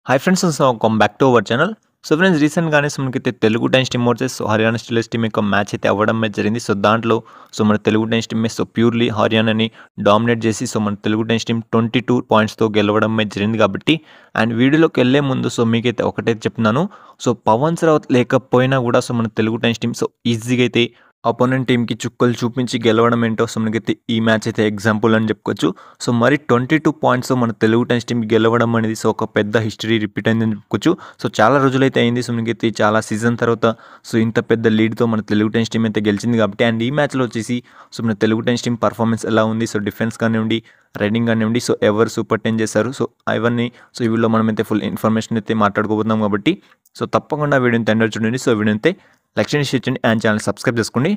Hi friends, welcome back to our channel. So friends, రీసెంట్‌గానే మనకైతే Telugu Titans team versus Haryana Steelers team యొక్క match అయితే అవ్వడం అయితే జరిగింది. సో దాంట్లో మన తెలుగు టైమ్స్ టీమ్ ప్యూర్‌లీ హర్యానాని డామినేట్ చేసి మన తెలుగు టైమ్స్ టీమ్ 22 పాయింట్స్‌తో గెలవడం అయితే జరిగింది కాబట్టి అండ్ వీడియోలోకి వెళ్ళే ముందు మీకైతే ఒకటైతే చెప్తున్నాను. పవన్ సరావత్ లేకపోయినా కూడా మన తెలుగు టైమ్స్ టీమ్ ఈజీగా అయితే అపోనెంట్ టీమ్‌కి చుక్కలు చూపించి గెలవడం ఏంటో మనకైతే ఈ మ్యాచ్ అయితే ఎగ్జాంపుల్ అని చెప్పుకోవచ్చు. మరి 22 పాయింట్స్‌తో మన తెలుగు టైమ్స్ టీమ్ గెలవడం అనేది ఒక పెద్ద హిస్టరీ రిపీట్ అయిందని చెప్పుకోవచ్చు. చాలా రోజులైతే అయింది. మనకైతే చాలా సీజన్ తర్వాత ఇంత పెద్ద లీడ్‌తో మన తెలుగు టైమ్స్ టీమ్ అయితే గెలిచింది కాబట్టి అండ్ ఈ మ్యాచ్‌లో వచ్చేసి మన తెలుగు టైమ్స్ టీమ్ పర్ఫార్మెన్స్ ఎలా ఉంది, డిఫెన్స్ కానివ్వండి, రైడింగ్ కానివ్వండి, ఎవరు సూపర్ 10 చేశారు, అవన్నీ ఈ వీడియోలో మనమైతే ఫుల్ ఇన్ఫర్మేషన్ అయితే మాట్లాడుకోబోతున్నాం కాబట్టి తప్పకుండా వీడియోని ఎండ్ వరకు చూడండి. వీడియో అయితే లైక్ చేయండి, షేర్ చేయండి అండ్ ఛానల్ సబ్స్క్రైబ్ చేసుకోండి.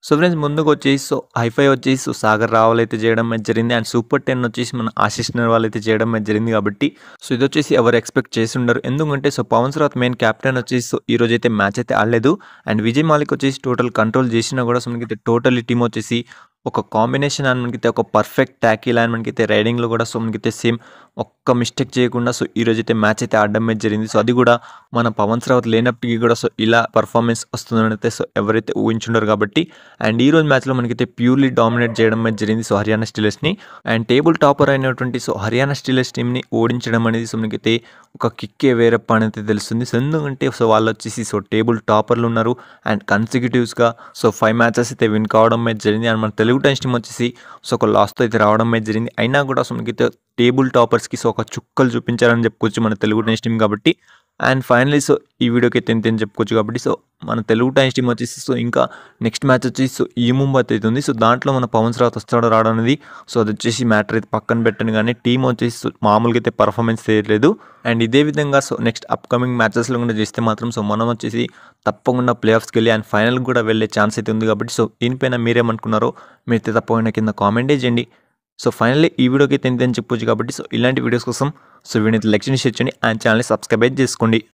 ఫ్రెండ్స్, ముందుకు వచ్చేసి హైఫై వచ్చేసి సాగర్ రావులు అయితే చేయడం అయితే జరిగింది అండ్ సూపర్ 10 వచ్చేసి మన ఆశిష్ నర్వాల్ అయితే చేయడం అయితే జరిగింది కాబట్టి ఇది వచ్చేసి ఎవరు ఎక్స్పెక్ట్ చేసి ఉండరు. ఎందుకంటే పవన్ సరావత్ మెయిన్ క్యాప్టెన్ వచ్చేసి ఈ రోజు అయితే మ్యాచ్ అయితే ఆడలేదు అండ్ విజయ్ మాలిక్ వచ్చేసి టోటల్ కంట్రోల్ చేసినా కూడా మనకైతే టోటల్ టీమ్ వచ్చేసి ఒక కాంబినేషన్ అని మనకైతే ఒక పర్ఫెక్ట్ ట్యాకిల్ అని మనకైతే రైడింగ్లో కూడా మనకైతే సేమ్ ఒక్క మిస్టేక్ చేయకుండా ఈరోజు అయితే మ్యాచ్ అయితే ఆడడం అయితే జరిగింది. అది కూడా మన పవన్ సరావత్ లేనప్పటికీ కూడా ఇలా పర్ఫార్మెన్స్ వస్తుందని అయితే ఎవరైతే ఊహించుండరు కాబట్టి అండ్ ఈ రోజు మ్యాచ్లో మనకైతే ప్యూర్లీ డామినేట్ చేయడం అయితే జరిగింది హర్యానా స్టీలర్స్ని అండ్ టేబుల్ టాపర్ అయినటువంటి హర్యానా స్టీలర్స్ టీమ్ని ఓడించడం అనేది మనకైతే ఒక కిక్కే వేరప్ప అనేది తెలుస్తుంది. ఎందుకంటే వాళ్ళు వచ్చేసి టేబుల్ టాపర్లు ఉన్నారు అండ్ కన్సిక్యూటివ్స్గా 5 మ్యాచెస్ అయితే విన్ కావడం అయితే జరిగింది అండ్ మన తెలుగు టైమ్స్ టీమ్ వచ్చేసి ఒక లాస్తో అయితే రావడం అయితే జరిగింది. అయినా కూడా మనకైతే టేబుల్ టాపర్స్కి ఒక చుక్కలు చూపించారని చెప్పుకోవచ్చు మన తెలుగు టైమ్స్ టీమ్ కాబట్టి అండ్ ఫైనలీ ఈ వీడియోకి అయితే ఎంత చెప్పుకోవచ్చు కాబట్టి మన తెలుగు టైమ్స్ టీమ్ వచ్చేసి ఇంకా నెక్స్ట్ మ్యాచ్ వచ్చేసి ఈ ముంబై అవుతుంది. దాంట్లో మన పవన్ సరావత్ వస్తాడో రావడం అనేది అది వచ్చేసి మ్యాటర్ అయితే పక్కన పెట్టను కానీ టీం వచ్చేసి మామూలుగా అయితే పర్ఫార్మెన్స్ చేయట్లేదు అండ్ ఇదే విధంగా నెక్స్ట్ అప్కమింగ్ మ్యాచెస్లో కూడా చేస్తే మాత్రం మనం వచ్చేసి తప్పకుండా ప్లే ఆఫ్స్కి వెళ్ళి అండ్ ఫైనల్ కూడా వెళ్ళే ఛాన్స్ అయితే ఉంది కాబట్టి దీనిపైన మీరేమనుకున్నారో మీరైతే తప్పకుండా కింద కామెంటే చేయండి. ఫైనల్లీ ఈ వీడియోకి అయితే ఎంత అని చెప్పొచ్చు కాబట్టి ఇలాంటి వీడియోస్ కోసం వీడియోని లైక్ చేయండి, షేర్ చేయండి అండ్ ఛానల్ని సబ్స్క్రైబ్ చేసుకోండి.